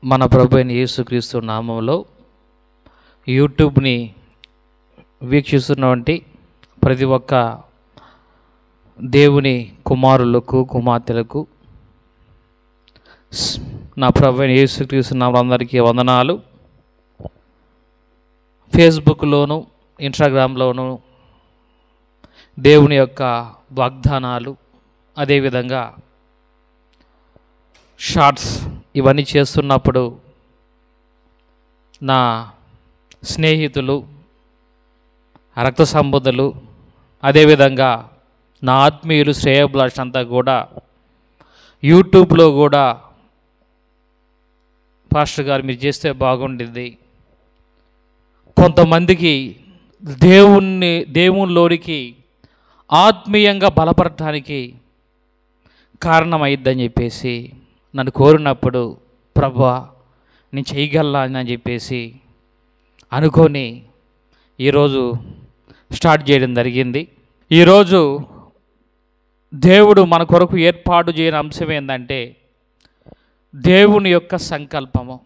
మన ప్రభు అయిన యేసుక్రీస్తు నామంలో యూట్యూబ్ని వీక్షిస్తున్నటువంటి ప్రతి ఒక్క దేవుని కుమారులకు కుమార్తెలకు నా ప్రభు అయిన యేసుక్రీస్తు నామములో అందరికీ వందనాలు. ఫేస్బుక్లోను ఇన్స్టాగ్రామ్లోను దేవుని యొక్క వాగ్దానాలు, అదేవిధంగా షార్ట్స్ ఇవన్నీ చేస్తున్నప్పుడు నా స్నేహితులు, రక్త సంబంధులు, అదేవిధంగా నా ఆత్మీయులు, శ్రేయోభిలాషులు అంతా కూడా యూట్యూబ్లో కూడా పాస్టర్ గారు మీరు చేస్తే బాగుంటుంది, కొంతమందికి దేవునిలోనికి ఆత్మీయంగా బలపడటానికి కారణమైద్దని చెప్పేసి నన్ను కోరినప్పుడు, ప్రభువా నేను చేయగలనా అని చెప్పేసి అనుకొని ఈరోజు స్టార్ట్ చేయడం జరిగింది. ఈరోజు దేవుడు మన కొరకు ఏర్పాటు చేయని అంశం ఏంటంటే దేవుని యొక్క సంకల్పము.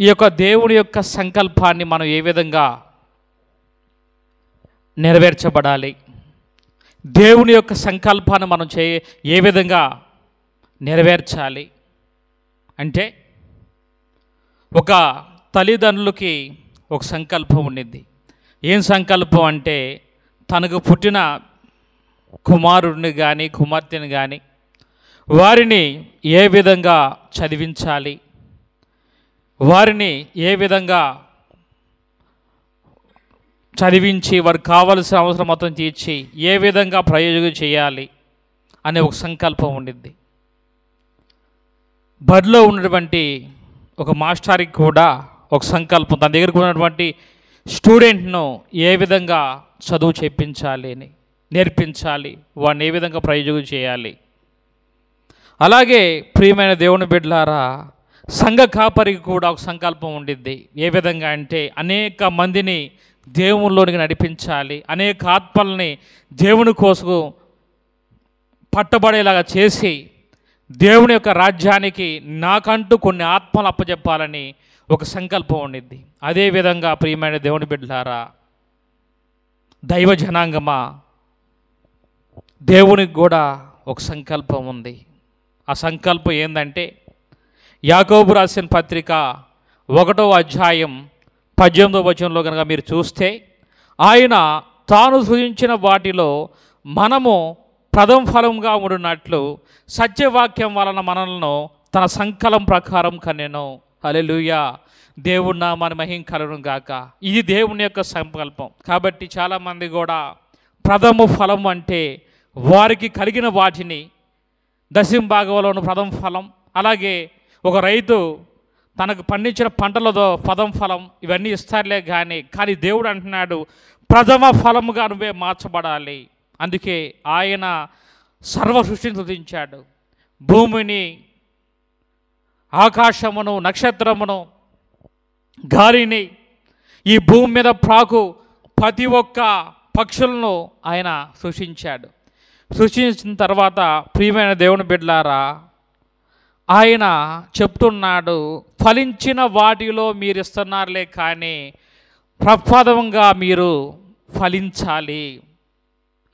ఈ యొక్క దేవుని యొక్క సంకల్పాన్ని మనం ఏ విధంగా నెరవేర్చబడాలి, దేవుని యొక్క సంకల్పాన్ని మనం ఏ విధంగా నెరవేర్చాలి అంటే, ఒక తల్లిదండ్రులకి ఒక సంకల్పం ఉండింది. ఏం సంకల్పం అంటే తనకు పుట్టిన కుమారుడిని కానీ కుమార్తెని కానీ వారిని ఏ విధంగా చదివించాలి, వారిని ఏ విధంగా చదివించి వారికి కావలసిన అవసరం మొత్తం తీర్చి ఏ విధంగా ప్రయోజనం చేయాలి అనే ఒక సంకల్పం ఉండింది. బడిలో ఉన్నటువంటి ఒక మాస్టర్కి కూడా ఒక సంకల్పం, తన దగ్గరకు ఉన్నటువంటి స్టూడెంట్ను ఏ విధంగా చదువు చెప్పించాలి అని, నేర్పించాలి, వాడిని ఏ విధంగా ప్రయోజనం చేయాలి. అలాగే ప్రియమైన దేవుని బిడ్డలారా, సంఘ కాపరికి కూడా ఒక సంకల్పం ఉండిద్ది. ఏ విధంగా అంటే అనేక మందిని దేవునిలోనికి నడిపించాలి, అనేక ఆత్మల్ని దేవుని కోసం పట్టబడేలాగా చేసి దేవుని యొక్క రాజ్యానికి నాకంటూ కొన్ని ఆత్మలు అప్పచెప్పాలని ఒక సంకల్పం ఉండిద్ది. అదేవిధంగా ప్రియమైన దేవుని బిడ్డలారా, దైవ జనాంగమా, దేవునికి కూడా ఒక సంకల్పం ఉంది. ఆ సంకల్పం ఏంటంటే యాకోబు రాసిన పత్రిక 1వ అధ్యాయం 18వ వచనంలో కనుక మీరు చూస్తే, ఆయన తాను సృజించిన వాటిలో మనము ప్రథమ ఫలంగా ఉండినట్లు సత్యవాక్యం వలన మనలను తన సంకల్పం ప్రకారం కనెను. హల్లెలూయా, దేవుని నామాన్ని మహిమ కలుగును గాక. ఇది దేవుని యొక్క సంకల్పం. కాబట్టి చాలామంది కూడా ప్రథమ ఫలం అంటే వారికి కలిగిన వాటిని, దశంభాగంలోని ప్రథమ ఫలం, అలాగే ఒక రైతు తనకు పండించిన పంటలతో ప్రథమ ఫలం ఇవన్నీ ఇస్తారులే కానీ దేవుడు అంటున్నాడు ప్రథమ ఫలముగా నువ్వే మార్చబడాలి. అందుకే ఆయన సర్వ సృష్టిని సృష్టించాడు. భూమిని, ఆకాశమును, నక్షత్రమును, గాలిని, ఈ భూమి మీద ప్రాకు ప్రతి ఒక్క పక్షులను ఆయన సృష్టించాడు. సృష్టించిన తర్వాత ప్రియమైన దేవుని బిడ్డలారా, ఆయన చెప్తున్నాడు, ఫలించిన వాటిలో మీరు ఇస్తున్నారులే కానీ ప్రప్రథమంగా మీరు ఫలించాలి.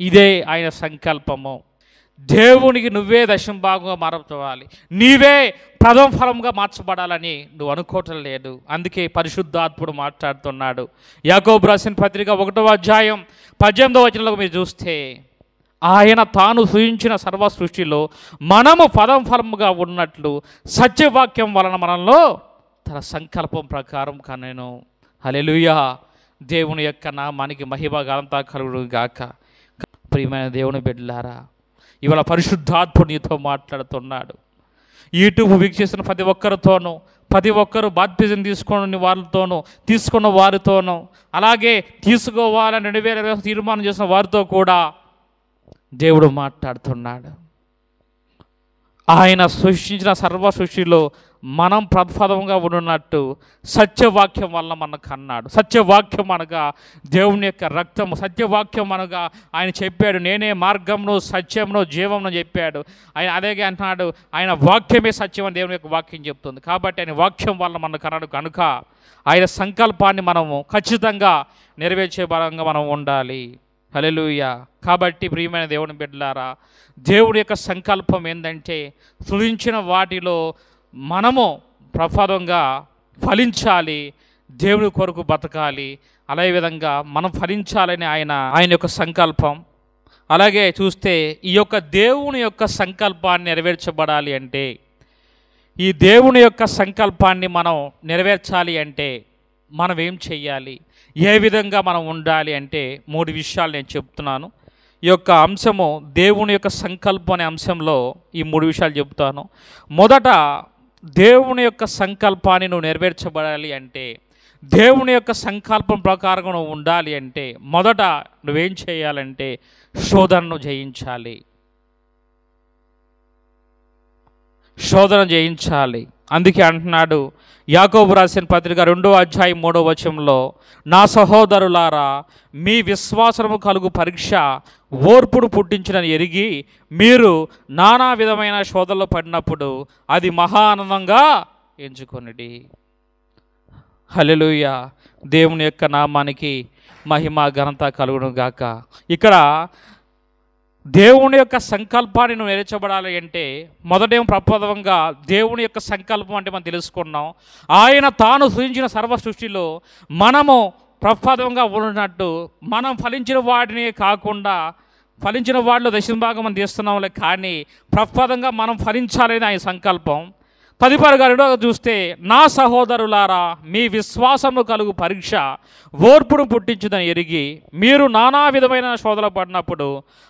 ఇదే ఆయన సంకల్పము. దేవునికి నువ్వే దశంభాగంగా మార్చబడాలి, నీవే ప్రథమ ఫలంగా మార్చబడాలని నువ్వు అనుకోవటం లేదు. అందుకే పరిశుద్ధాత్ముడు మాట్లాడుతున్నాడు. యాకోబు రాసిన పత్రిక 1వ అధ్యాయం 18వ వచనంలో మీరు చూస్తే, ఆయన తాను సృజించిన సర్వ సృష్టిలో మనము ప్రథమ ఫలముగా ఉన్నట్లు సత్యవాక్యం వలన మనలో తన సంకల్పం ప్రకారం కనెను. హల్లెలూయా, దేవుని యొక్క నామానికి మహిమ ఘనత కలుగును గాక. ప్రియమైన దేవుని బిడ్డలారా, ఇవాళ పరిశుద్ధాత్ముడు నీతో మాట్లాడుతున్నాడు. యూట్యూబ్ వీక్షిస్తున్న ప్రతి ఒక్కరితోనూ, ప్రతి ఒక్కరు బాప్తిజం తీసుకున్న వారితోనూ, అలాగే తీసుకోవాలని 2020 తీర్మానం చేసిన వారితో కూడా దేవుడు మాట్లాడుతున్నాడు. ఆయన సృష్టించిన సర్వ సృష్టిలో మనం ప్రపదంగా ఉన్నట్టు సత్యవాక్యం వల్ల మనకు అన్నాడు. సత్యవాక్యం అనగా దేవుని యొక్క రక్తము. సత్యవాక్యం అనగా ఆయన చెప్పాడు, నేనే మార్గమును సత్యమును జీవమును చెప్పాడు ఆయన. అదే అంటున్నాడు, ఆయన వాక్యమే సత్యం అని దేవుని యొక్క వాక్యం చెప్తుంది. కాబట్టి ఆయన వాక్యం వల్ల మనకు అన్నాడు కనుక ఆయన సంకల్పాన్ని మనము ఖచ్చితంగా నెరవేర్చే బలంగా మనం ఉండాలి. హల్లెలూయా. కాబట్టి ప్రియమైన దేవుని బిడ్డలారా, దేవుడి యొక్క సంకల్పం ఏంటంటే సృజించిన వాటిలో మనము ప్రఫలంగా ఫలించాలి, దేవుని కొరకు బతకాలి. అదే విధంగా మనం ఫలించాలని ఆయన యొక్క సంకల్పం. అలాగే చూస్తే ఈ యొక్క దేవుని యొక్క సంకల్పాన్ని నెరవేర్చబడాలి అంటే, ఈ దేవుని యొక్క సంకల్పాన్ని మనం నెరవేర్చాలి అంటే మనం ఏం చెయ్యాలి, ఏ విధంగా మనం ఉండాలి అంటే 3 విషయాలు నేను చెప్తున్నాను. ఈ యొక్క అంశము దేవుని యొక్క సంకల్పం అనే అంశంలో ఈ 3 విషయాలు చెప్తాను. మొదట దేవుని యొక్క సంకల్పాన్ని నువ్వు నెరవేర్చబడాలి అంటే, దేవుని యొక్క సంకల్పం ప్రకారం నువ్వు ఉండాలి అంటే మొదట నువ్వేం చేయాలంటే శోధనను జయించాలి. శోధన జయించాలి. అందుకే అంటున్నాడు యాకోబు రాసిన పత్రిక 2వ అధ్యాయం 3వ వచనంలో, నా సహోదరులారా, మీ విశ్వాసము కలుగు పరీక్ష ఓర్పును పుట్టించునని ఎరిగి మీరు నానా విధమైన శోధనలో పడినప్పుడు అది మహా ఆనందంగా ఎంచుకొనిడి. హల్లెలూయా. దేవుని యొక్క నామానికి మహిమ ఘనత కలుగును గాక. ఇక్కడ దేవుని యొక్క సంకల్పాన్ని నువ్వు నెరవేర్చబడాలి అంటే మొదటేమో ప్రప్రథమంగా దేవుని యొక్క సంకల్పం అంటే మనం తెలుసుకున్నాం. ఆయన తాను సృజించిన సర్వ సృష్టిలో మనము ప్రప్రథమంగా ఉన్నట్టు మనం ఫలించిన వాటిని కాకుండా, ఫలించిన వాటిలో దశమభాగం మనం తీస్తున్నాంలే, కానీ ప్రప్రథంగా మనం ఫలించాలని ఆయన సంకల్పం. తదుపరిగా 2వ చూస్తే, నా సహోదరులారా, మీ విశ్వాసము కలుగు పరీక్ష ఓర్పును పుట్టించుదని ఎరిగి మీరు నానా విధమైన శోధన పడినప్పుడు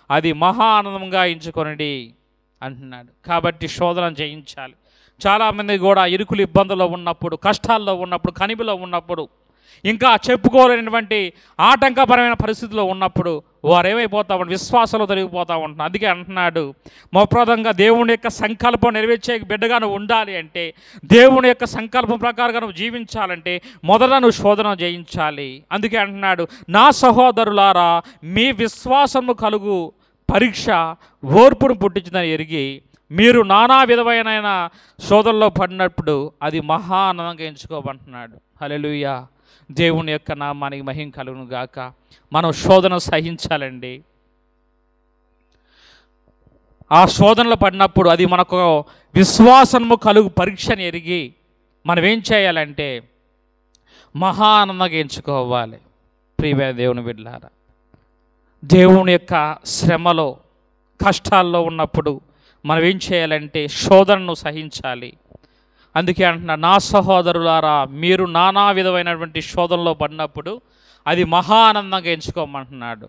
అది మహా ఆనందంగా ఎంచుకొనండి అంటున్నాడు. కాబట్టి శోధన జయించాలి. చాలామంది కూడా ఇరుకులు ఇబ్బందుల్లో ఉన్నప్పుడు, కష్టాల్లో ఉన్నప్పుడు, కనిపిలో ఉన్నప్పుడు, ఇంకా చెప్పుకోలేనటువంటి ఆటంకపరమైన పరిస్థితుల్లో ఉన్నప్పుడు వారు ఏమైపోతా ఉంటారు, విశ్వాసంలో తొలగిపోతూ ఉంటున్నారు. అందుకే అంటున్నాడు, మొప్రదంగా దేవుని యొక్క సంకల్పం నెరవేర్చే బిడ్డగా నువ్వు ఉండాలి అంటే, దేవుని యొక్క సంకల్పం ప్రకారంగా నువ్వు జీవించాలంటే మొదట నువ్వు శోధన జయించాలి. అందుకే అంటున్నాడు, నా సహోదరులారా, మీ విశ్వాసము కలుగు పరీక్ష ఓర్పును పుట్టించిందని ఎరిగి మీరు నానా విధమైన శోధనలో పడినప్పుడు అది మహా ఆనందంగా ఎంచుకోమంటున్నాడు. హల్లెలూయా. దేవుని యొక్క నామానికి మహిమ కలుగును గాక. మనం శోధన సహించాలండి. ఆ శోధనలో పడినప్పుడు అది మనకు విశ్వాసము కలుగు పరీక్షని ఎరిగి మనం ఏం చేయాలంటే మహా ఆనందంగా ఎంచుకోవాలి. ప్రియమైన దేవుని బిడ్డలారా, దేవుని యొక్క శ్రమలో కష్టాల్లో ఉన్నప్పుడు మనం ఏం చేయాలంటే శోధనను సహించాలి. అందుకే అంటున్నా, నా సహోదరులారా, మీరు నానా విధమైనటువంటి శోధనలో పడినప్పుడు అది మహా ఆనందంగా ఎంచుకోమంటున్నాడు.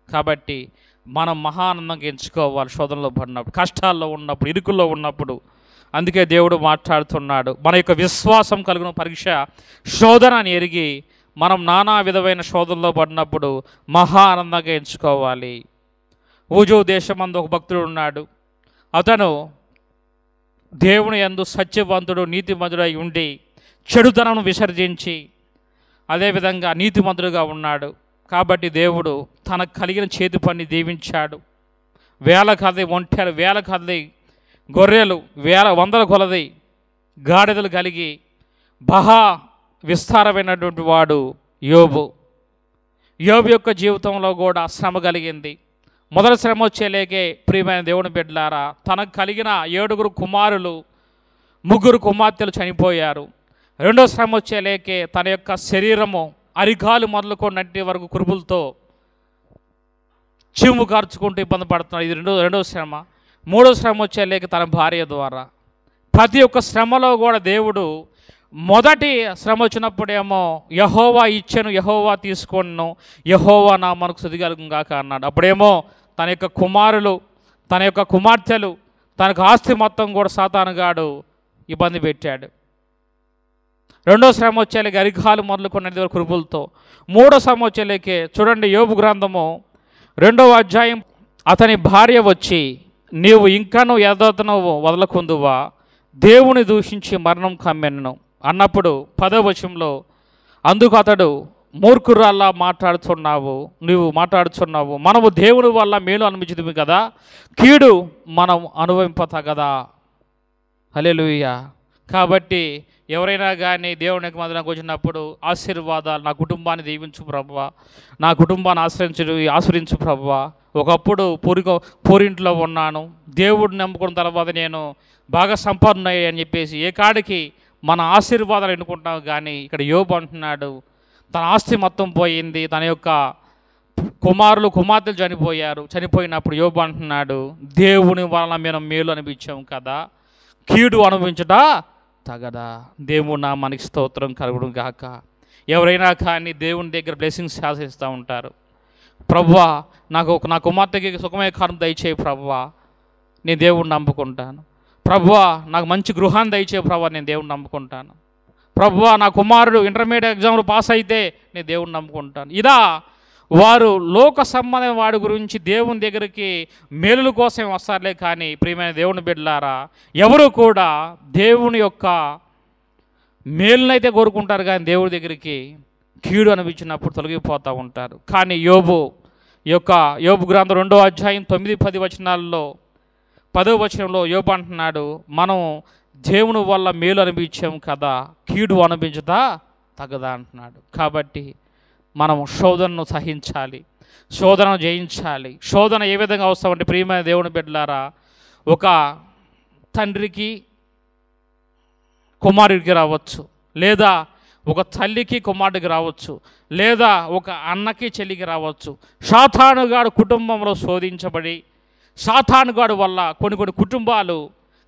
కాబట్టి మనం మహా ఆనందంగా ఎంచుకోవాలి శోధనలో పడినప్పుడు, కష్టాల్లో ఉన్నప్పుడు, ఇరుకుల్లో ఉన్నప్పుడు. అందుకే దేవుడు మాట్లాడుతున్నాడు, మన యొక్క విశ్వాసం కలిగిన పరీక్ష శోధన అని ఎరిగి మనం నానా విధమైన శోధనలో పడినప్పుడు మహా ఆనందంగా ఎంచుకోవాలి. ఊజు దేశమందు ఒక భక్తుడు ఉన్నాడు. అతను దేవుని యందు సత్యవంతుడు, నీతిమంతుడై ఉండి చెడుతనను విసర్జించి అదేవిధంగా నీతిమంతుడుగా ఉన్నాడు. కాబట్టి దేవుడు తనకు కలిగిన చేతి పని దీవించాడు. వేల కొలది ఒంటెలు, వేల కొలది గొర్రెలు, వందల కొలది గాడిదలు కలిగి బహా విస్తారమైనటువంటి వాడు యోబు. యోబు యొక్క జీవితంలో కూడా శ్రమ కలిగింది. మొదటి శ్రమ వచ్చేలేకే ప్రియమైన దేవుని బిడ్డలారా, తనకు కలిగిన 7 కుమారులు, 3 కుమార్తెలు చనిపోయారు. రెండో శ్రమ వచ్చేలేకే తన యొక్క శరీరము అరికాలు మొదలుకొన్నట్టి వరకు కురుపులతో చీము కార్చుకుంటూ ఇబ్బంది పడుతున్నాడు. ఇది రెండో శ్రమ. మూడో శ్రమ వచ్చేలేక తన భార్య ద్వారా. ప్రతి ఒక్క శ్రమలో కూడా దేవుడు మొదటి శ్రమ వచ్చినప్పుడేమో యెహోవా ఇచ్చెను, యెహోవా తీసుకొను, యెహోవా నామమునకు స్తుతి కలుగును గాక అన్నాడు. అప్పుడేమో తన యొక్క కుమారులు, తన యొక్క కుమార్తెలు, తనకు ఆస్తి మొత్తం కూడా సాతానుగాడు ఇబ్బంది పెట్టాడు. రెండో శ్రమ వచ్చేలేక అరికాలు మొదలుకున్నది వరకు కురుపులతో. మూడో శ్రమ వచ్చేలేకే చూడండి, యోబు గ్రంథము 2వ అధ్యాయం, అతని భార్య వచ్చి, నీవు ఇంకనూ యథార్థను వదలకుందువా? దేవుని దూషించి మరణం కమ్మెను అన్నప్పుడు 10వ వచనంలో, అందుకు అతడు, మూర్ఖురాల్లా నువ్వు మాట్లాడుచున్నావు, మనము దేవుని వల్ల మేలు అనుభవించింది కదా, కీడు మనం అనుభవింపతగదా. హల్లెలూయా. కాబట్టి ఎవరైనా కానీ దేవుని యొక్క మందిరానికి వచ్చినప్పుడు ఆశీర్వాదాలు, నా కుటుంబాన్ని దీవించు ప్రభువా, నా కుటుంబాన్ని ఆశ్రయించు ప్రభువా, ఒకప్పుడు పూరింట్లో ఉన్నాను, దేవుడిని నమ్ముకున్న తర్వాత నేను బాగా సంపన్నుయ్యాయి అని చెప్పేసి ఏ కాడికి మన ఆశీర్వాదాలు ఎన్నుకుంటాం. కానీ ఇక్కడ యోబు అంటున్నాడు, తన ఆస్తి మొత్తం పోయింది, తన యొక్క కుమార్తెలు చనిపోయినప్పుడు యోబు అంటున్నాడు, దేవుని వలన మేము మేలు అనిపించాం కదా, కీడు అనుభవించట తగదా. దేవుడు నామానికి స్తోత్రం కలుగును గాక. ఎవరైనా కానీ దేవుని దగ్గర బ్లెస్సింగ్స్ ఆశిస్తూ ఉంటారు. ప్రభువా, నా కుమార్తెకి సుఖమైన కాలం దయచేయి ప్రభువా, నేను దేవుడిని నమ్ముకుంటాను. ప్రభువా, నాకు మంచి గృహాన్ని దయచేయి ప్రభువా, నేను దేవుడిని నమ్ముకుంటాను. ప్రభువా, నా కుమారుడు ఇంటర్మీడియట్ ఎగ్జామ్లో పాస్ అయితే నేను దేవుడిని నమ్ముకుంటాను. ఇలా వారు లోక సంబంధం వాడి గురించి దేవుని దగ్గరికి మేలుల కోసం వస్తారులే. కానీ ప్రియమైన దేవుని బిడ్డలారా, ఎవరు కూడా దేవుని యొక్క మేలునైతే కోరుకుంటారు, కానీ దేవుడి దగ్గరికి కీడు అనిపించినప్పుడు తొలగిపోతూ ఉంటారు. కానీ యోబు గ్రంథం 2వ అధ్యాయం 9-10 వచనాల్లో 10వ వచనంలో యోబు అంటున్నాడు, మనం దేవుని వల్ల మేలు అనిపించాం కదా, కీడు అనిపించుతా తగదా అంటున్నాడు. కాబట్టి మనం శోధనను సహించాలి, శోధన జయించాలి. శోధన ఏ విధంగా వస్తామంటే ప్రియమైన దేవుని బిడ్డలారా, ఒక తండ్రికి కుమారుడికి రావచ్చు, లేదా ఒక తల్లికి కుమారుడికి రావచ్చు, లేదా ఒక అన్నకి చెల్లికి రావచ్చు. సాతానుగాడు కుటుంబంలో శోధించబడి సాతానుగాడు వల్ల కొన్ని కుటుంబాలు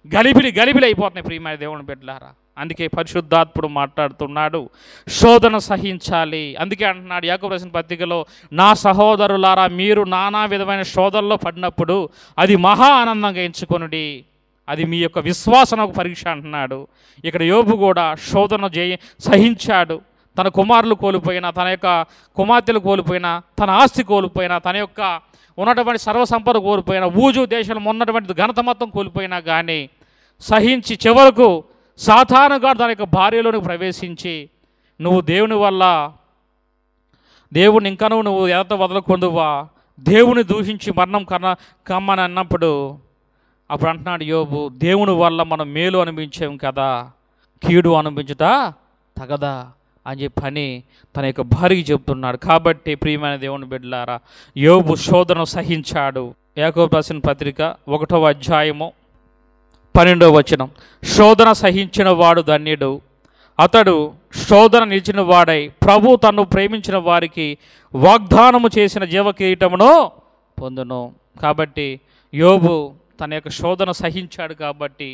గలిబిలి అయిపోతున్నాయి ప్రియమైన దేవుని బిడ్డలారా. అందుకే పరిశుద్ధాత్ముడు మాట్లాడుతున్నాడు, శోధన సహించాలి. అందుకే అంటున్నాడు యాకోబు రాసిన పత్రికలో, నా సహోదరులారా, మీరు నానా విధమైన శోధనలో పడినప్పుడు అది మహా ఆనందంగా ఎంచుకొనుడి, అది మీ యొక్క విశ్వాసనకు పరీక్ష అంటున్నాడు. ఇక్కడ యోబు కూడా శోధన సహించాడు. తన కుమారులు కోల్పోయినా, తన యొక్క కుమార్తెలు కోల్పోయినా, తన ఆస్తి కోల్పోయినా, తన యొక్క ఉన్నటువంటి సర్వసంపద కోల్పోయినా, ఊజు దేశంలో ఉన్నటువంటి ఘనత మొత్తం కోల్పోయినా కానీ సహించి చివరకు సాతానుగాడు తన యొక్క భార్యలోనికి ప్రవేశించి, నువ్వు దేవుని వల్ల దేవుని ఇంకా నువ్వు ఎదట వదలకొందువా, దేవుని దూషించి మరణం కమ్మని అన్నప్పుడు అప్పుడు అంటున్నాడు యోబు, దేవుని వల్ల మనం మేలు అనిపించాం కదా, కీడు అనిపించుతా తగదా అని చెప్పని తన యొక్క భార్యకి చెప్తున్నాడు. కాబట్టి ప్రియమైన దేవుని బిడ్డలారా, యోబు శోధన సహించాడు. యాకోబు రాసిన పత్రిక 1వ అధ్యాయము 12వ వచనం, శోధన సహించిన వాడు ధన్యుడు, అతడు శోధన నిలిచిన వాడై ప్రభు తన్ను ప్రేమించిన వారికి వాగ్దానము చేసిన జీవ కిరీటమును పొందును. కాబట్టి యోబు తన యొక్క శోధన సహించాడు, కాబట్టి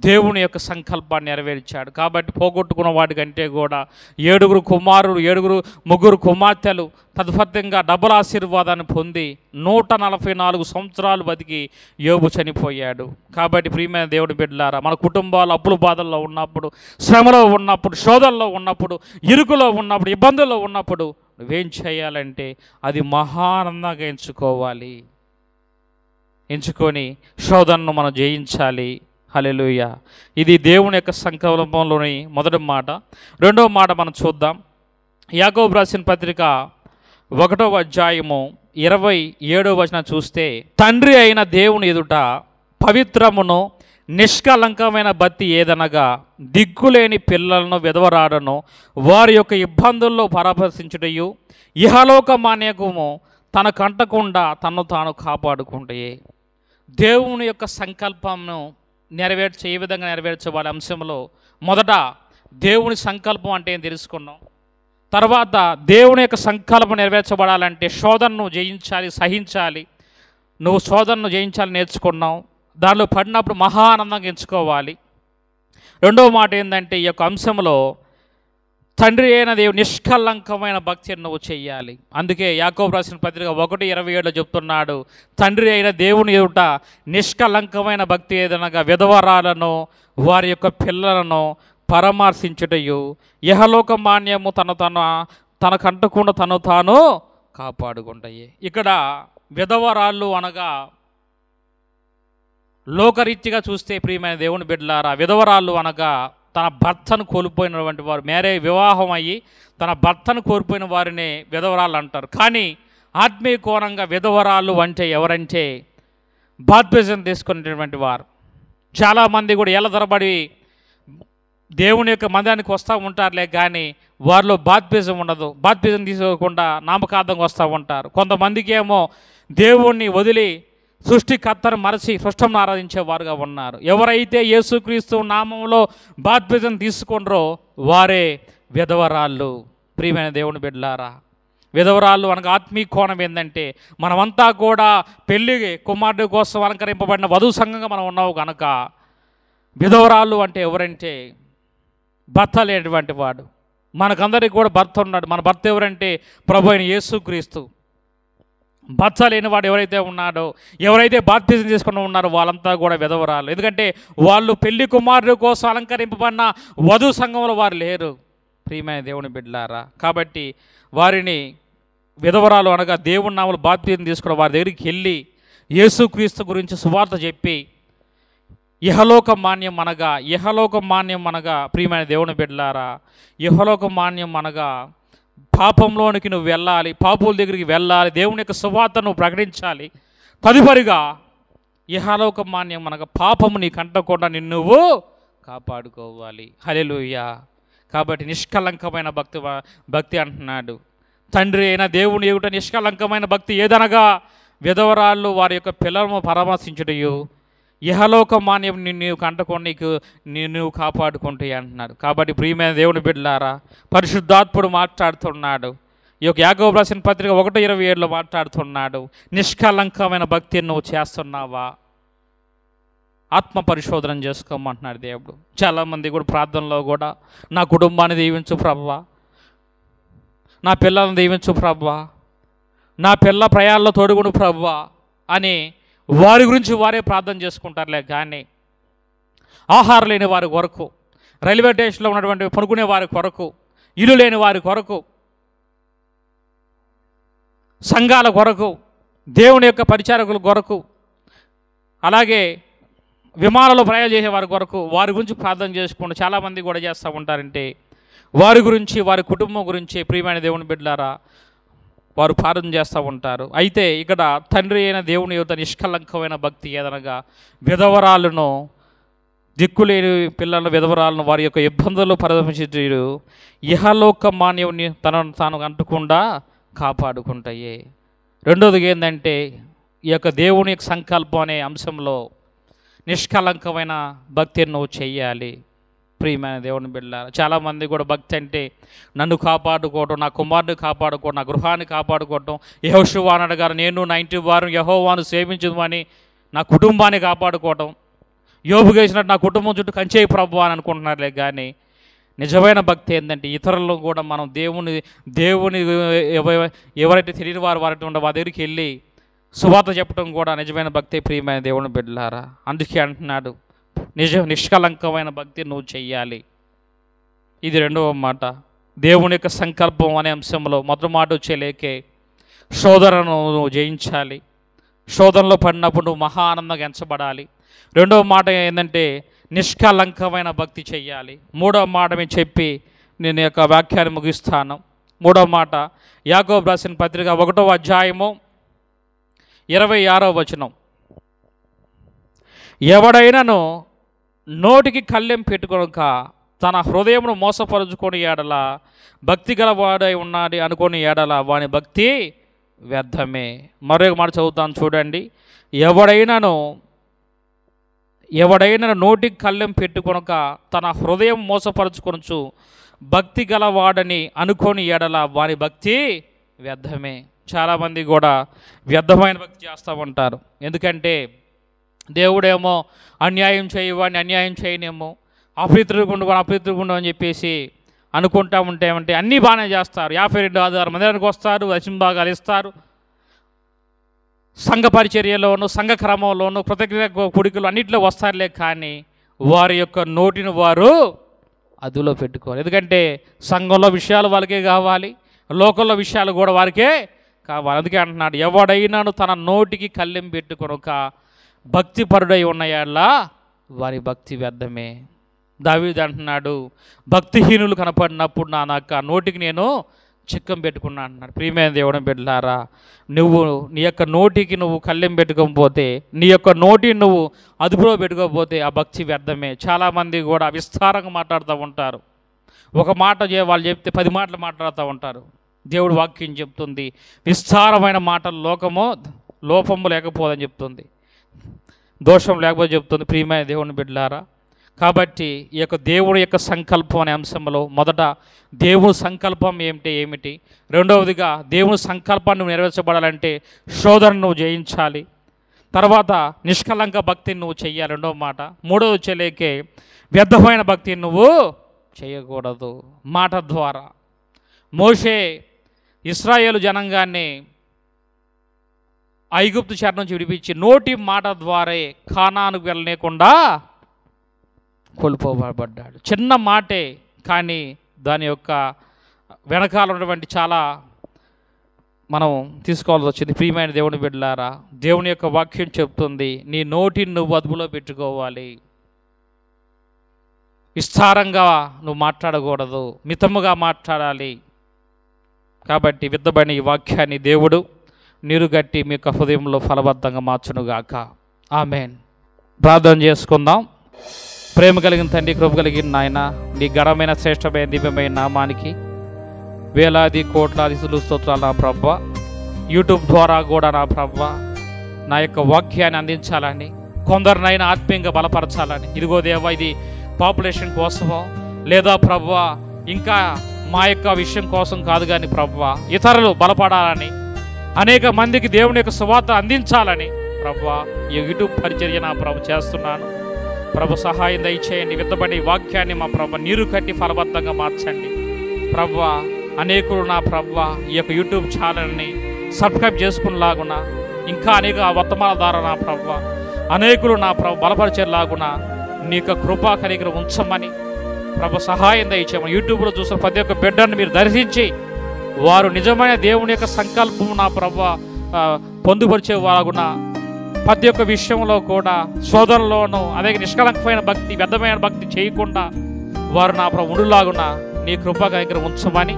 దేవుని యొక్క సంకల్పాన్ని నెరవేర్చాడు. కాబట్టి పోగొట్టుకున్న వాటికంటే కూడా 7 కుమారులు, 3 కుమార్తెలు తదుపరిగా డబుల్ ఆశీర్వాదాన్ని పొంది 144 సంవత్సరాలు బతికి యోబు చనిపోయాడు. కాబట్టి ప్రియమైన దేవుని బిడ్డలారా, మన కుటుంబాలు అప్పుల బాధల్లో ఉన్నప్పుడు, శ్రమలో ఉన్నప్పుడు, శోధనలో ఉన్నప్పుడు, ఇరుకులో ఉన్నప్పుడు, ఇబ్బందుల్లో ఉన్నప్పుడు నువ్వేం చేయాలంటే అది మహానందంగా ఎంచుకొని శోధనను మనం జయించాలి. హల్లెలూయా. ఇది దేవుని యొక్క సంకల్పంలోని మొదటి మాట. రెండవ మాట మనం చూద్దాం. యాకోబు రాసిన పత్రిక 1వ అధ్యాయము 27వ వచనం చూస్తే, తండ్రి అయిన దేవుని ఎదుట పవిత్రమును నిష్కలంకమైన భక్తి ఏదనగా దిక్కులేని పిల్లలను విధవరాడను వారి యొక్క ఇబ్బందుల్లో పరామర్శించుటయు ఇహలోక మాన్యకము తన కంటకుండా తను తాను కాపాడుకుంటే. దేవుని యొక్క సంకల్పంను ఏ విధంగా నెరవేర్చే అంశంలో మొదట దేవుని సంకల్పం అంటే ఏం తెలుసుకున్నాం. తర్వాత దేవుని యొక్క సంకల్పం నెరవేర్చబడాలంటే శోధనను జయించాలి, సహించాలి. నువ్వు శోధనను జయించాలి నేర్చుకున్నావు, దానిలో పడినప్పుడు మహా ఆనందంగా ఎంచుకోవాలి. రెండవ మాట ఏంటంటే ఈ యొక్క అంశంలో తండ్రి అయిన దేవుడు నిష్కలంకమైన భక్తిని నువ్వు చెయ్యాలి. అందుకే యాకోబు రాసిన పత్రిక 1:27 చెప్తున్నాడు, తండ్రి అయిన దేవుని ఎదుట నిష్కలంకమైన భక్తి ఏదనగా విధవరాలను వారి యొక్క పిల్లలను పరామర్శించుటయు ఇహలోక మాన్యము తనకంటకుండా తను తాను కాపాడుకుంటాయి. ఇక్కడ విధవరాళ్ళు అనగా లోకరీత్యగా చూస్తే ప్రియమైన దేవుని బిడ్డలారా, విధవరాళ్ళు అనగా తన భర్తను కోల్పోయినటువంటి వారు, వివాహం అయ్యి తన భర్తను కోల్పోయిన వారిని విధవరాళ్ళు అంటారు. కానీ ఆత్మీయ కోణంగా విధవరాళ్ళు అంటే ఎవరంటే బాప్తిజం తీసుకునేటువంటి వారు. చాలామంది కూడా ఏళ్ళ తరబడి దేవుని యొక్క మందిరానికి వస్తూ ఉంటారులే, కానీ వారిలో బాప్తిజం ఉండదు. బాప్తిజం తీసుకోకుండా నామకార్థంగా వస్తూ ఉంటారు. కొంతమందికి ఏమో దేవుణ్ణి వదిలి సృష్టికర్తను మరచి సృష్టంను ఆరాధించేవారుగా ఉన్నారు. ఎవరైతే యేసుక్రీస్తు నామంలో బాప్తిజం తీసుకుంటారో వారే విధవరాళ్ళు. ప్రియమైన దేవుని బిడ్డలారా, విధవరాళ్ళు అనగా ఆత్మీయ కోణం ఏంటంటే మనమంతా కూడా పెళ్లి కుమారుడి కోసం అలంకరింపబడిన వధువు సంఘంగా మనం ఉన్నావు కనుక, విధవరాళ్ళు అంటే ఎవరంటే భర్త లేనటువంటి వాడు. మనకందరికీ కూడా భర్త ఉన్నాడు. మన భర్త ఎవరంటే ప్రభు అయిన యేసుక్రీస్తు. భర్త లేనివాడు ఎవరైతే ఉన్నాడో, ఎవరైతే బాప్తిజం చేసుకుని ఉన్నారో వాళ్ళంతా కూడా విధవరాలు. ఎందుకంటే వాళ్ళు పెళ్లి కుమారుడి కోసం అలంకరింపబడిన వధువు సంఘంలో వారు లేరు. ప్రియమైన దేవుని బిడ్డలారా, కాబట్టి వారిని విధవరాలు అనగా దేవుని నామములో బాప్తిజం తీసుకున్న వారి దగ్గరికి వెళ్ళి యేసుక్రీస్తు గురించి సువార్త చెప్పి ఇహలోక మాన్యం అనగా ప్రియమైన దేవుని బిడ్డలారా, ఇహలోక మాన్యం అనగా పాపంలోనికి నువ్వు వెళ్ళాలి, పాపుల దగ్గరికి వెళ్ళాలి, దేవుని యొక్క సువార్తను నువ్వు ప్రకటించాలి. తదుపరిగా ఇహలోక మాన్యం అనగా పాపము నీ కంటకుండా నిన్ను నువ్వు కాపాడుకోవాలి. హల్లెలూయా. కాబట్టి నిష్కలంకమైన భక్తి అంటున్నాడు. తండ్రి అయిన దేవుని ఎదుట నిష్కలంకమైన భక్తి ఏదనగా విధవరాళ్ళు వారి యొక్క పిల్లలను పరామర్శించుటయు, ఇహలోక మాన్యం నిన్ను కంటకొని నువ్వు కాపాడుకుంటాయి అంటున్నాడు. కాబట్టి ప్రియమైన దేవుని బిడ్డలారా, పరిశుద్ధాత్ముడు మాట్లాడుతున్నాడు. ఈ యొక్క యాకోబు రాసిన పత్రిక 1:27 మాట్లాడుతున్నాడు. నిష్కలంకమైన భక్తిని నువ్వు చేస్తున్నావా? ఆత్మ పరిశోధన చేసుకోమంటున్నాడు దేవుడు. చాలామంది కూడా ప్రార్థనలో కూడా నా కుటుంబాన్ని దీవించు ప్రభువా, నా పిల్లలను దీవించు ప్రభువా, నా పిల్ల ప్రయాణంలో తోడుగును ప్రభువా అని వారి గురించి వారే ప్రార్థన చేసుకుంటారులే, కానీ ఆహారం లేని వారి కొరకు, రైల్వే స్టేషన్లో ఉన్నటువంటి పనుకునే వారి కొరకు, ఇల్లు లేని వారి కొరకు, సంఘాల కొరకు, దేవుని యొక్క పరిచారకుల కొరకు, అలాగే విమానాల్లో ప్రయాణం చేసే వారి కొరకు వారి గురించి ప్రార్థన చేసుకుంటూ చాలామంది కూడా చేస్తూ ఉంటారంటే వారి గురించి, వారి కుటుంబం గురించి ప్రియమైన దేవుని బిడ్డలారా వారు ప్రార్థన చేస్తూ ఉంటారు. అయితే ఇక్కడ తండ్రి అయిన దేవుని యొక్క నిష్కలంకమైన భక్తి ఏదనగా విధవరాలను, దిక్కులేని పిల్లలను, విధవరాలను వారి యొక్క ఇబ్బందులు పరిగణించేటు ఇహలోక మాన్యుని తనను తాను అంటకుండా కాపాడుకుంటాయి. రెండోది ఏంటంటే ఈ యొక్క దేవుని యొక్క సంకల్పం అనే అంశంలో నిష్కలంకమైన భక్తిని నువ్వు చెయ్యాలి. ప్రియమైన దేవుని బిడ్డలారా, చాలామంది కూడా భక్తి అంటే నన్ను కాపాడుకోవటం, నా కుమారుని కాపాడుకోవటం, నా గృహాన్ని కాపాడుకోవటం. యెహోషువ అన్నాడు గారు, నేను నా ఇంటి వారు యెహోవాను సేవించదు అని నా కుటుంబాన్ని కాపాడుకోవటం. యోబు చేసినట్టు నా కుటుంబం చుట్టూ కంచేయి ప్రభు అని అనుకుంటున్నారులే, కానీ నిజమైన భక్తి ఏంటంటే ఇతరులను కూడా మనం దేవుని ఎవరైతే తెలియని వారు వారి దగ్గరికి వెళ్ళి సువార్త చెప్పడం కూడా నిజమైన భక్తి. ప్రియమైన దేవుని బిడ్డలారా, అందుకే అంటున్నాడు నిష్కలంకమైన భక్తి నువ్వు చెయ్యాలి. ఇది రెండవ మాట. దేవుని యొక్క సంకల్పం అనే అంశంలో మొదటి మాట వచ్చేలేకే శోధనను నువ్వు జయించాలి. శోధనలో పడినప్పుడు నువ్వు మహా ఆనందంగా ఎంచబడాలి. రెండవ మాట ఏంటంటే నిష్కలంకమైన భక్తి చెయ్యాలి. మూడవ మాట మేము చెప్పి నేను యొక్క వాక్యాన్ని ముగిస్తాను. మూడవ మాట యాకోబు రాసిన పత్రిక 1:26 ఎవడైనాను నోటికి కళ్ళెం పెట్టుకొనక తన హృదయమును మోసపరుచుకొని ఏడల భక్తి గలవాడై ఉన్నాడు అనుకొని ఏడల వాని భక్తి వ్యర్థమే. మరొక మాట చదువుతాను చూడండి. ఎవడైనా నోటికి కళ్ళెం పెట్టుకొనక తన హృదయం మోసపరుచుకొనచ్చు భక్తి గలవాడని అనుకొని ఏడల వాని భక్తి వ్యర్థమే. చాలామంది కూడా వ్యర్థమైన భక్తి చేస్తూ ఉంటారు. ఎందుకంటే దేవుడేమో అన్యాయం చేయవాడిని అన్యాయం చేయనేమో, అప్రీతిగుండు అని చెప్పేసి అనుకుంటా ఉంటే అన్నీ బాగానే చేస్తారు. 52 మందిరానికి వస్తారు, దశమ భాగాలు ఇస్తారు, సంఘ పరిచర్యలోను, సంఘ క్రమంలోను, కృతజ్ఞత కుడికలు అన్నింటిలో వస్తారులే, కానీ వారి యొక్క నోటిని వారు అదులో పెట్టుకోవాలి. ఎందుకంటే సంఘంలో విషయాలు వాళ్ళకే కావాలి, లోకంలో విషయాలు కూడా వారికే కావాలి. అందుకే అంటున్నాడు, ఎవడైనాను తన నోటికి కళ్ళెం పెట్టుకొనక భక్తిపరుడై ఉన్న యెడల వారి భక్తి వ్యర్థమే. దావీదు అంటున్నాడు, భక్తిహీనులు కనపడినప్పుడు నా నోటికి నేను చిక్కం పెట్టుకున్నా అంటున్నాడు. ప్రియమైన దేవుని బిడ్డలారా, నువ్వు నీ యొక్క నోటికి నువ్వు కళ్ళెం పెట్టుకోకపోతే, నీ యొక్క నోటిని నువ్వు అదుపులో పెట్టుకోకపోతే ఆ భక్తి వ్యర్థమే. చాలామంది కూడా విస్తారంగా మాట్లాడుతూ ఉంటారు. ఒక మాట వాళ్ళు చెప్తే 10 మాటలు మాట్లాడుతూ ఉంటారు. దేవుడు వాక్యం చెప్తుంది, విస్తారమైన మాటలు లోపము లేకపోదని చెప్తుంది, దోషం లేకపోతే చెప్తుంది. ప్రియమైన దేవుని బిడ్డలారా, కాబట్టి ఈ యొక్క దేవుడి యొక్క సంకల్పం అనే అంశంలో మొదట దేవుని సంకల్పం ఏమిటి, రెండవదిగా దేవుని సంకల్పాన్ని నెరవేర్చబడాలంటే శోధనను నువ్వు జయించాలి, తర్వాత నిష్కలంక భక్తిని నువ్వు చెయ్యాలి, రెండవ మాట. మూడవది వచ్చేలేకే వ్యర్థమైన భక్తిని నువ్వు చేయకూడదు. మాట ద్వారా మోషే ఇశ్రాయేలు జనాంగాన్ని ఐగుప్తు చెర నుంచి విడిపించి నోటి మాట ద్వారా కానానుకు వెళ్ళలేకుండా కోల్పోబడ్డాడు. చిన్న మాటే, కానీ దాని యొక్క వెనకాల ఉన్నటువంటి చాలా మనం తీసుకోవాల్సి వచ్చింది. ప్రియమైన దేవుని బిడ్డలారా, దేవుని యొక్క వాక్యం చెప్తుంది, నీ నోటిని నువ్వు అదుపులో పెట్టుకోవాలి. విస్తారంగా నువ్వు మాట్లాడకూడదు, మితముగా మాట్లాడాలి. కాబట్టి విత్తబడిన ఈ వాక్యాన్ని దేవుడు నీరుగట్టి మీ యొక్క హృదయంలో ఫలబద్ధంగా మార్చునుగాక. ఆమేన్. ప్రార్థన చేసుకుందాం. ప్రేమ కలిగిన తండ్రి, కృప కలిగిన నాయన, నీ ఘనమైన శ్రేష్టమైన దివ్యమైన నామానికి వేలాది కోట్లాది స్తోత్రాలు నా ప్రభువా. యూట్యూబ్ ద్వారా కూడా నా ప్రభువా నా యొక్క వాక్యాన్ని అందించాలని, కొందరినైనా ఆత్మీయంగా బలపరచాలని. ఇదిగో దేవా, ఇది పాపులేషన్ కోసమో లేదా ప్రభువా ఇంకా మా యొక్క విషయం కోసం కాదు కానీ ప్రభువా, ఇతరులు బలపడాలని, అనేక మందికి దేవుని యొక్క సువార్త అందించాలని ప్రభువా ఈ యూట్యూబ్ పరిచర్య నా ప్రభు చేస్తున్నాను. ప్రభు సహాయం దయచేయండి. విత్తబడి వాక్యాన్ని మా ప్రభు నీరు కట్టి ఫలబద్ధంగా మార్చండి ప్రభువా. అనేకులు నా ప్రభువా ఈ యొక్క యూట్యూబ్ ఛానల్ని సబ్స్క్రైబ్ చేసుకునేలాగున, ఇంకా అనేక వర్తమానాల ద్వారా నా ప్రభువా అనేకులు నా ప్రభు బలపరిచేలాగున నీ యొక్క కృపా కలిగి ఉంచమని ప్రభు సహాయం దయచేయమని. యూట్యూబ్లో చూసిన ప్రతి ఒక్క బిడ్డను మీరు దర్శించి వారు నిజమైన దేవుని యొక్క సంకల్పం నా ప్రభువా పొందుపరిచేలాగున, ప్రతి ఒక్క విషయంలో కూడా శోధనలోనూ అదే నిష్కలంకమైన భక్తి, వ్యర్థమైన భక్తి చేయకుండా వారు నా ప్రభు ఉండులాగున నీ కృపా కలిగి ఉంచమని,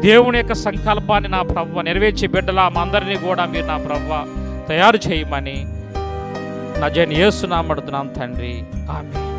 దేవుని యొక్క సంకల్పాన్ని నా ప్రభువా నెరవేర్చే బిడ్డలా మా అందరినీ కూడా మీరు నా ప్రభువా తయారు చేయమని నజరేయుని యేసు నామమున అడుగుతున్నాం తండ్రి. ఆమేన్.